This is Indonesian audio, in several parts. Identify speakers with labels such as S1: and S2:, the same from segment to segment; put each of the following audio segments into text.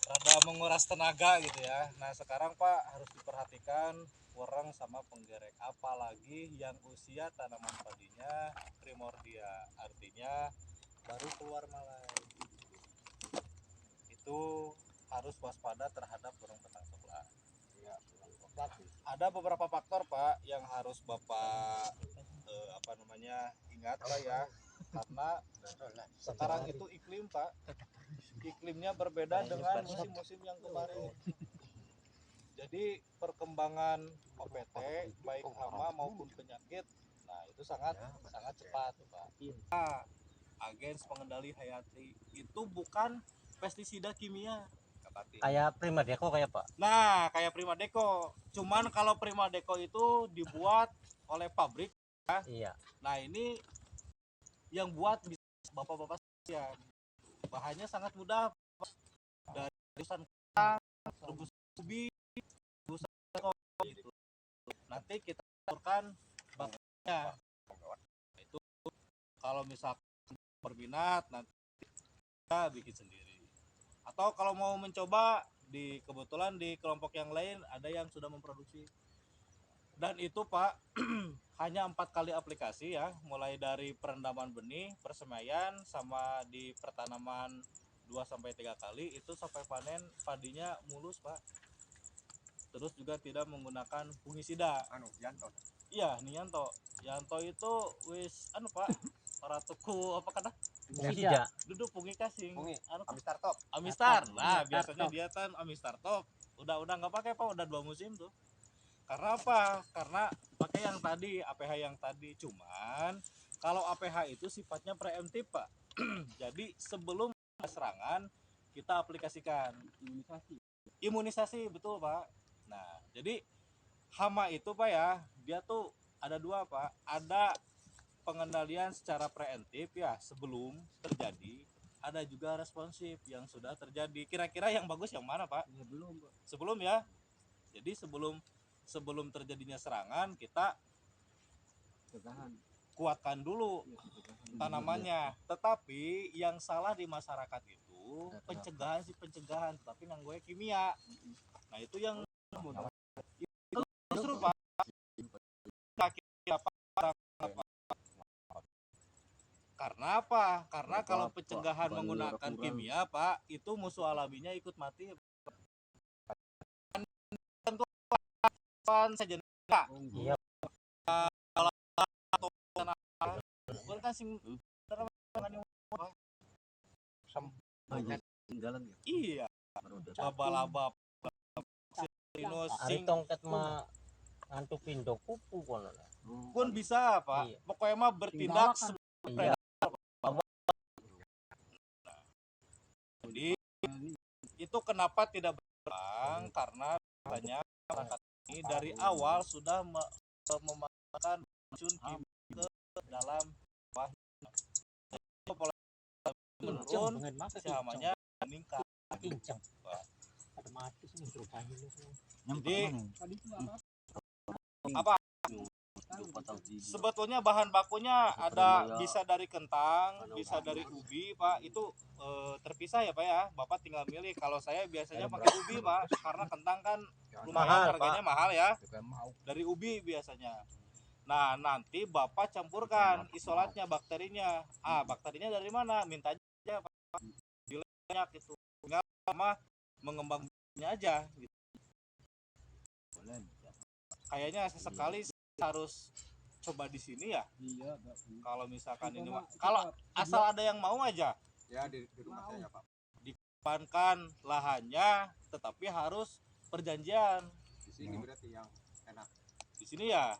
S1: rada menguras tenaga gitu ya. Nah sekarang Pak harus diperhatikan kurang sama penggerek, apalagi yang usia tanaman padinya primordia, artinya baru keluar malai. Itu harus waspada terhadap burung betang coklat. Ya, ada beberapa faktor Pak yang harus Bapak ingat Pak ya, karena sekarang itu iklim Pak, iklimnya berbeda dengan musim-musim yang kemarin. Jadi perkembangan OPT baik hama maupun penyakit, nah itu sangat cepat Pak. Nah, agens pengendali hayati itu bukan pestisida kimia.
S2: Kayak Primadeko kayak Pak.
S1: Nah, kayak Primadeko. Cuman kalau Primadeko itu dibuat oleh pabrik ya.
S2: Iya.
S1: Nah, ini yang buat bisa bapak-bapak ya. Bahannya sangat mudah dari rebusan kentang, rebus ubi, rebusan gitu. Nanti kita campurkan bahannya. Itu kalau misalkan berminat nanti kita bikin sendiri. Atau kalau mau mencoba kebetulan di kelompok yang lain ada yang sudah memproduksi. Dan itu Pak hanya 4 kali aplikasi ya, mulai dari perendaman benih, persemaian, sama di pertanaman 2-3 kali, itu sampai panen padinya mulus Pak. Terus juga tidak menggunakan fungisida. Yanto. Iya, Yanto. Yanto itu wis Pak, ratuku apa kata?
S2: Fungisida.
S1: Duduk pungi kasing.
S3: Amistar top.
S1: Amistar. Nah, biasanya dia kan Amistar top. Udah nggak pakai Pak, udah 2 musim tuh. Karena apa? Karena pakai yang tadi, APH yang tadi. Cuman kalau APH itu sifatnya preemptif Pak. Jadi sebelum serangan kita aplikasikan imunisasi betul Pak. Nah, jadi hama itu Pak ya, dia tuh ada 2 Pak. Ada pengendalian secara preemptif ya sebelum terjadi, ada juga responsif yang sudah terjadi. Kira-kira yang bagus yang mana Pak? Ya, belum Pak. Sebelum ya. Jadi sebelum terjadinya serangan kita kuatkan dulu tanamannya. Tetapi yang salah di masyarakat itu pencegahan, tapi gue kimia. Nah itu yang justru Pak karena apa? Karena kalau pencegahan menggunakan kimia Pak, itu musuh alaminya ikut mati.
S2: Iya.
S1: Iya. Laba-laba
S2: Ari tongket mah ngantuk pindo kupu kono.
S1: pun bisa Pak.
S2: Iya.
S1: Pokoknya mah bertindak
S2: Iya.
S1: Jadi itu kenapa tidak berkembang karena banyak masyarakat ini dari awal sudah memasukkan racun kimia ke dalam buahnya. Pola menurun, hamanya meningkat. Jadi apa? Sebetulnya bahan bakunya ada bisa dari kentang, bisa dari ubi Pak. Itu terpisah ya Pak ya. Bapak tinggal milih. Kalau saya biasanya pakai ubi Pak, karena kentang kan lumayan harganya mahal ya. Dari ubi biasanya. Nah nanti Bapak campurkan isolatnya, bakterinya. Bakterinya dari mana? Minta aja Pak. Banyak itu. Tinggal sama mengembangnya aja. Gitu. Kayaknya sesekali harus coba di sini ya. Iya. Kalau misalkan ini kalau asal ada yang mau aja.
S3: Ya di rumah saya Pak.
S1: Dipankan lahannya, tetapi harus perjanjian.
S3: Di sini berarti yang enak.
S1: Di sini ya.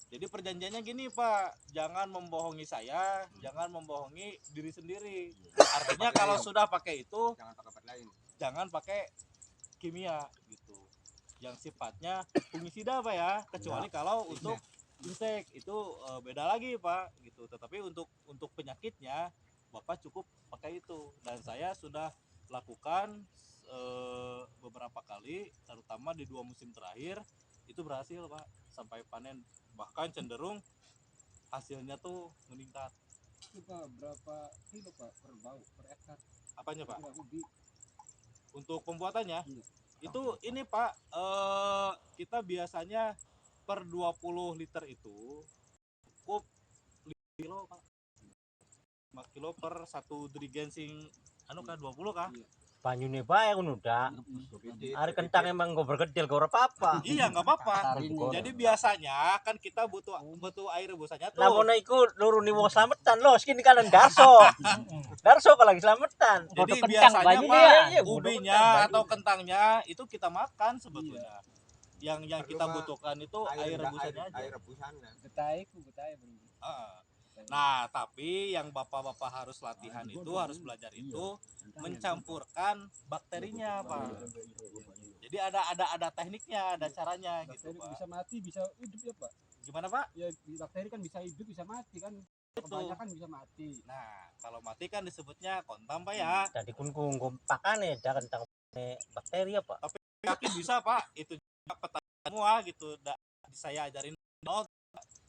S1: Jadi perjanjiannya gini Pak, jangan membohongi saya, jangan membohongi diri sendiri. Artinya kalau sudah pakai itu,
S3: jangan pakai obat lain.
S1: Jangan pakai kimia gitu. Yang sifatnya fungisida Pak ya, kecuali kalau untuk insek itu beda lagi Pak gitu. Tetapi untuk penyakitnya Bapak cukup pakai itu, dan saya sudah lakukan beberapa kali, terutama di 2 musim terakhir itu berhasil Pak, sampai panen bahkan cenderung hasilnya tuh meningkat. Itu Pak berapa kilo Pak per ekar? Apanya Pak? Untuk pembuatannya itu ini Pak, kita biasanya per 20 liter itu cukup 5 kilo Pak. 5 kilo per satu jerigen sing anu kah 20 kah?
S2: Banyune bae ngono dak. Ari kentang emang gue bergedil gue apa?
S1: Iya nggak apa-apa. Jadi biasanya kan kita butuh air rebusannya tuh.
S2: Namun iku nuruni wong slametan lho, skin kanan Darso. Darso kalau lagi slametan.
S1: Jadi
S4: kentang
S1: biasanya
S4: banyak
S1: Pak,
S2: ya,
S1: ubinya atau kentangnya itu kita makan sebetulnya. Yang kita butuhkan itu air rebusannya aja.
S3: Air rebusannya.
S4: Betai belum.
S1: Nah, tapi yang bapak-bapak harus latihan itu, harus belajar itu mencampurkan bakterinya, Pak. Jadi ada tekniknya, ada caranya gitu,
S4: Bakteri
S1: Pak.
S4: bisa mati, bisa hidup ya Pak.
S1: Gimana, Pak?
S4: Ya bakteri kan bisa hidup, bisa mati kan. Kebanyakan bisa mati.
S1: Nah, kalau mati kan disebutnya kontam, Pak ya.
S2: Jadi kun pakane dak kentang bakteri apa?
S1: Yakin bisa, Pak. Itu juga petani semua gitu. Saya ajarin nol,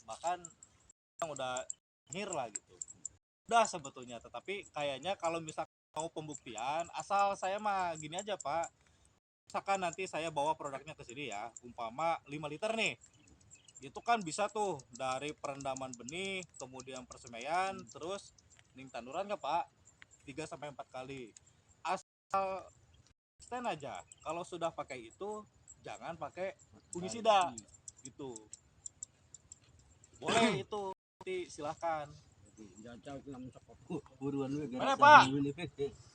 S1: bahkan yang udah lah gitu. Udah sebetulnya, tetapi kayaknya kalau misalkan mau pembuktian, asal saya mah gini aja Pak. Misalkan nanti saya bawa produknya ke sini ya, umpama 5 liter nih. Itu kan bisa tuh dari perendaman benih, kemudian persemaian, terus ning tanduran nggak Pak? 3 sampai 4 kali. Asal stand aja. Kalau sudah pakai itu, jangan pakai fungisida gitu. Boleh itu. Silahkan. Mana Pak?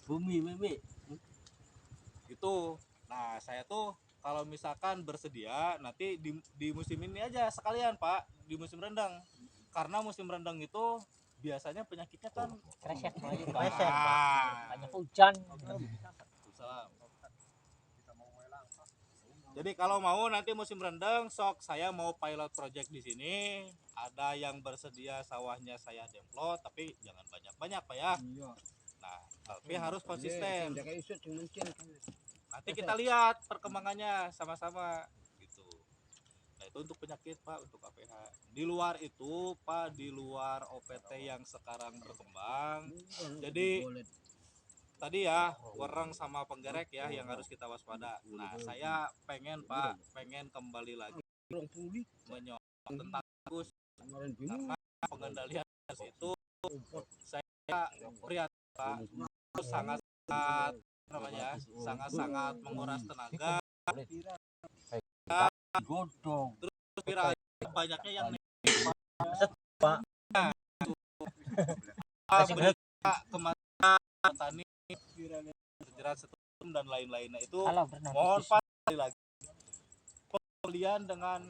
S2: Bumi meme.
S1: Itu. Nah saya tuh kalau misalkan bersedia nanti di musim ini aja sekalian Pak, di musim rendang. Karena musim rendang itu biasanya penyakitnya kan
S4: Kresek lagi Pak.
S2: Kresek,
S4: Banyak hujan.
S1: Salam. Jadi kalau mau nanti musim rendang, sok saya mau pilot project di sini. Ada yang bersedia sawahnya saya demplot, tapi jangan banyak-banyak Pak ya.
S4: Iya.
S1: Nah, tapi harus konsisten.
S4: Kayak isu mungkin.
S1: Nanti kita lihat perkembangannya sama-sama gitu. Nah, itu untuk penyakit Pak, untuk APH. Di luar itu Pak, di luar OPT yang sekarang berkembang. Jadi tadi ya wereng sama penggerek ya yang harus kita waspada. Nah saya pengen Pak, pengen kembali lagi menyoal tentang bagus karena pengendalian itu saya prihatin Pak, terus sangat namanya sangat menguras tenaga.
S2: Godong.
S1: Terus viral banyaknya yang
S2: Pak.
S1: berita kematian petani terjerat setrum dan lain-lainnya itu mohon Pak sekali lagi pembelian dengan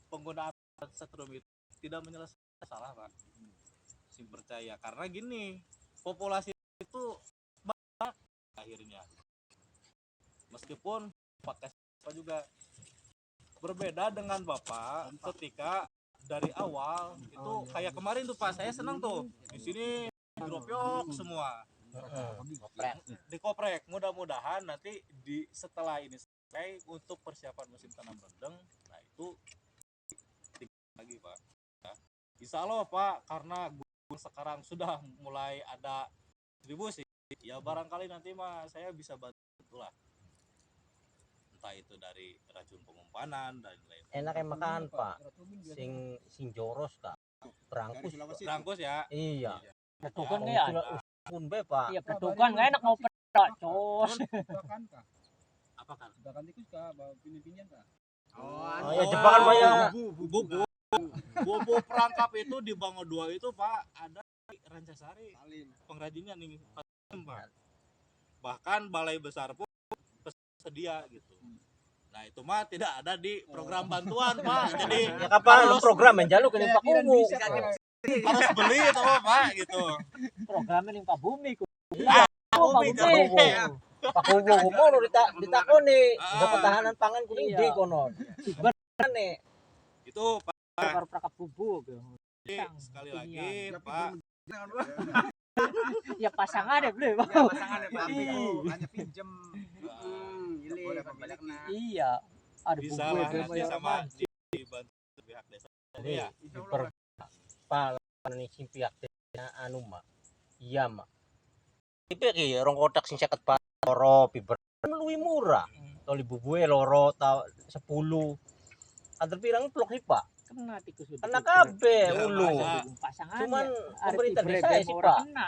S1: penggunaan setrum itu tidak menyelesaikan masalah Pak. Sim percaya karena gini populasi itu banyak akhirnya meskipun pakai apa juga berbeda dengan Bapak ketika dari awal itu kayak kemarin tuh Pak saya senang tuh di sini dropyok semua dikoprek. Mudah-mudahan nanti setelah ini selesai untuk persiapan musim tanam rendeng, nah itu lagi Pak. Ya. Insya Allah Pak, karena sekarang sudah mulai ada distribusi, ya barangkali nanti mah saya bisa bantu lah. Entah itu dari racun pengumpanan dan lain-lain.
S2: Enak makan Pak. Sing joros Kak.
S1: Berangkus ya.
S2: Iya.
S4: Petukan ya.
S2: Pun be Pak.
S4: Iya petukan nggak enak mau pedak cos.
S1: Apa kan?
S4: Jebakan tikus kah? Pinjam kah?
S2: Oh ya jebakan banyak.
S1: Bobo perangkap itu di Bango 2 itu Pak ada di Rancasari pengrajinnya nih Pak. Bahkan balai besar pun sedia gitu. Nah itu mah tidak ada di program bantuan Pak. Jadi
S2: Ya kapan program yang jaluk ini Pak Kumu.
S1: harus beli itu Pak gitu.
S4: Programnya nih Pak Bumi ku.
S1: Bumi
S2: Pak Kumu kono ditakoni. Udah ketahanan pangan kuning di kono. Bener
S1: Itu Pak.
S4: Baru perangkap bubu.
S1: Sekali lagi Pak.
S4: Ya pasangan deh beli Pak.
S3: Pasangannya Pak. Hanya pinjem. Boleh pemiliknya.
S4: Iya. Ada
S1: Bisa
S4: bubu
S1: lah nanti sama dibantu pihak desa. Ya.
S2: Pak ini sing pihak anu mak. Iya mak. Iki rong kotak sing 50 Pak. Oro lebih murah. Toli bubue loro ta 10. Antar pirang plok sih, Pak.
S5: Kena tikus itu.
S2: Kena kabeh
S1: Ya,
S2: ulu.
S1: makanya.
S5: Pasangan.
S2: Cuman
S5: Arek
S2: pemerintah
S5: di
S2: desa
S5: brand
S2: sih,
S5: orang
S2: Pak.
S5: kena.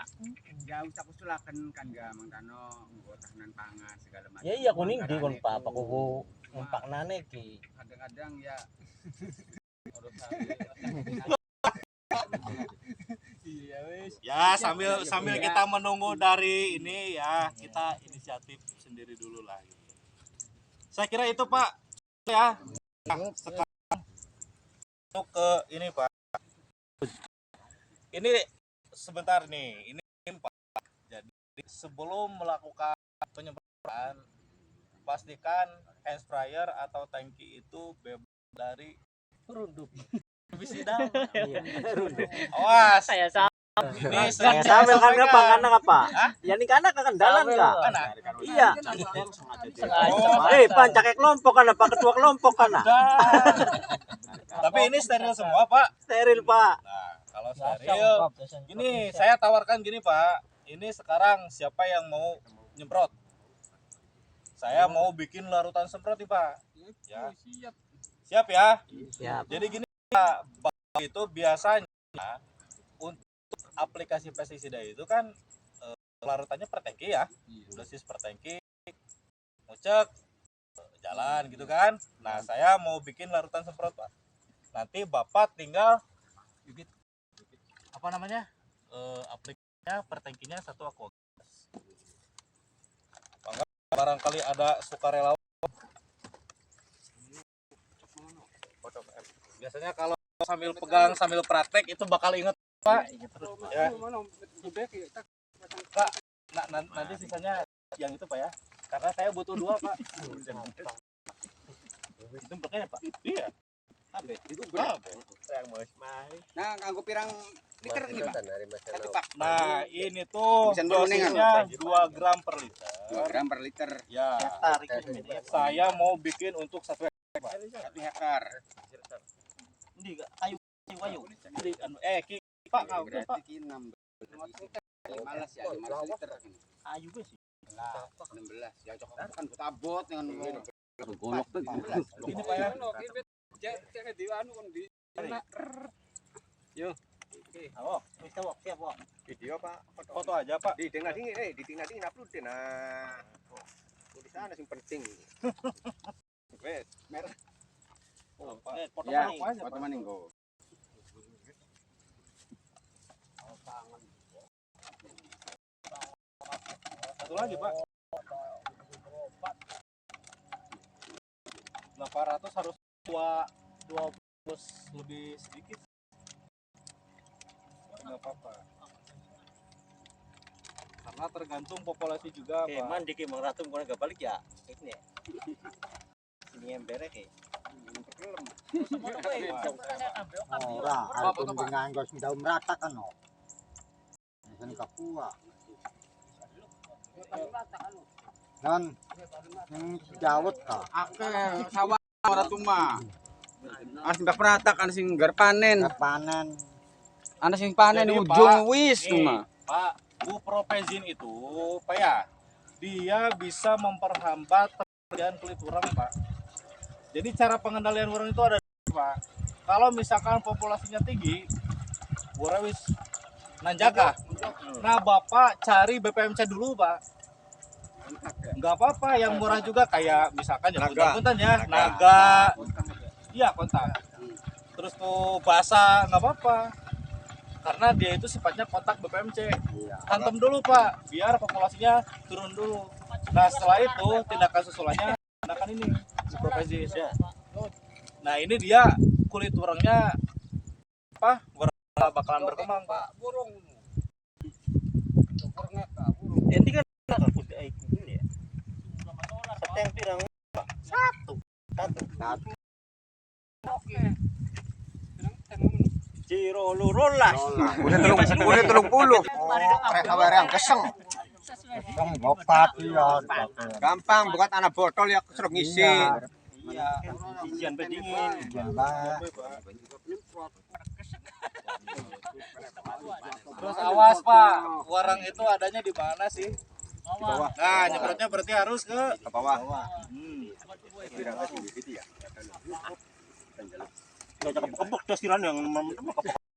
S3: Ya usah kusulakan kan ga Mang Tano nggo tahanan pangan segala macam.
S2: Ya iya kuning di kon Pak, Pak kuku ngempaknane ki.
S3: Kadang-kadang ya
S1: Ya sambil kita menunggu dari ini ya, kita inisiatif sendiri dulu lah. Gitu. Saya kira itu Pak ya. Nah, sekarang untuk ke ini Pak. Ini sebentar nih, ini Pak. Jadi sebelum melakukan penyemprotan, pastikan hand sprayer atau tangki itu bebas dari
S5: Produk.
S1: pestisida.
S2: Iya.
S1: Awas.
S5: Saya sama.
S1: Ini
S2: Saya
S1: sering
S2: sambil kan
S1: disampaikan.
S2: apa karena apa? Ya nih karena kekendalan enggak?
S1: Mana?
S2: Iya.
S1: Oh,
S2: Pancake kelompok kan Pak, ketua kelompok kan.
S1: Tapi ini steril semua Pak.
S2: Steril, Pak.
S1: Nah, kalau steril, gini saya tawarkan gini Pak. Ini sekarang siapa yang mau nyemprot? Saya mau bikin larutan semprot nih Pak. Ya. Siap ya.
S2: Ya.
S1: Jadi gini Pak, Bapak itu biasanya untuk aplikasi pestisida itu kan larutannya per tangki ya. Dosis per tangki, ngecek, jalan gitu kan. Nah, saya mau bikin larutan semprot Pak. Nanti Bapak tinggal bibit apa namanya? Aplikasinya per tangkinya 1 aquagas. Barangkali ada sukarelawan. Biasanya kalau sambil pegang sambil praktek itu bakal inget Pak. Ya. Pak, nanti sisanya yang itu Pak ya. Karena saya butuh 2 Pak. Itu pakainya Pak. Iya. Abe. Itu berapa? Yang mau main.
S3: nah kanggo pirang liter ini Pak. Satu Pak.
S1: Nah, ini tuh
S3: Bisa nurunin,
S1: dosisnya 2 gram per liter.
S3: 2 gram per liter.
S1: Ya.
S2: Tarik
S1: Saya mau bikin untuk 1 hektar. Pak.
S3: 1 hektar.
S1: Ini ayo. Jadi, Ki Pak, kau Pak.
S3: Berarti ki 15 ya, 15 liter ini.
S1: Ayo guys.
S3: 16 ya cocok kan buat abot dengan
S2: golok tuh.
S1: Ini Pak ya. Oh, bisa wok, siap wok.
S6: Video Pak,
S1: Foto aja Pak.
S6: di tengah dingin, di tengah dingin upload deh nah. Tulisan yang penting. Wes, merah.
S1: Oh, Pak. Foto
S3: ya,
S1: apa aja
S3: foto
S1: Pak?
S3: maning go.
S1: Satu lagi Pak. 800 harus 20 lebih sedikit. Enggak apa-apa. Karena tergantung populasi juga Pak.
S2: Mandi ki Mang Ratu kok enggak balik ya. Ini. Sini embere ki.
S7: Ora, aku dengan gos sudah merata kan no. Ini Papua. Dan yang Jawet ka.
S3: Ake sawah ora tuma. Ana sing merata kan sing gar panen.
S7: Panen.
S3: Ana sing panen
S1: Jadi,
S3: ujung
S1: Pak,
S3: wis
S1: nih,
S3: tuma.
S1: Pak, Bupropezin itu Pak ya, dia bisa memperhambat perjalanan kulit urang Pak. Jadi cara pengendalian urang itu ada Pak. Kalau misalkan populasinya tinggi, urang wis nanjaka. Nah Bapak cari BPMC dulu Pak. Nggak apa-apa, yang murah juga kayak misalkan ya punten ya, naga, iya kontak. Terus tuh basah nggak apa-apa, karena dia itu sifatnya kontak BPMC. Hantam dulu Pak, biar populasinya turun dulu. Nah setelah itu tindakan susulannya tindakan ini Bupropezin ya. Nah ini dia kulit urangnya apa? Bakalan berkembang Pak.
S2: Ini kan aku dai kubun ya. Seteng pirang satu. Ciro lurolas.
S6: Udah 30.
S7: Mereka barang keseng. Keseng bokat ya.
S6: Gampang buat anak botol ya suruh ngisi.
S2: Iya. Ijian bedingin.
S1: Terus awas Pak, warang itu adanya di mana sih?
S6: Di bawah.
S1: Nah, nyemprotnya berarti harus ke
S6: Ke bawah.
S1: hmm.
S6: Kira nggak sih gitu ya.
S2: Kepok-kepok dasiran yang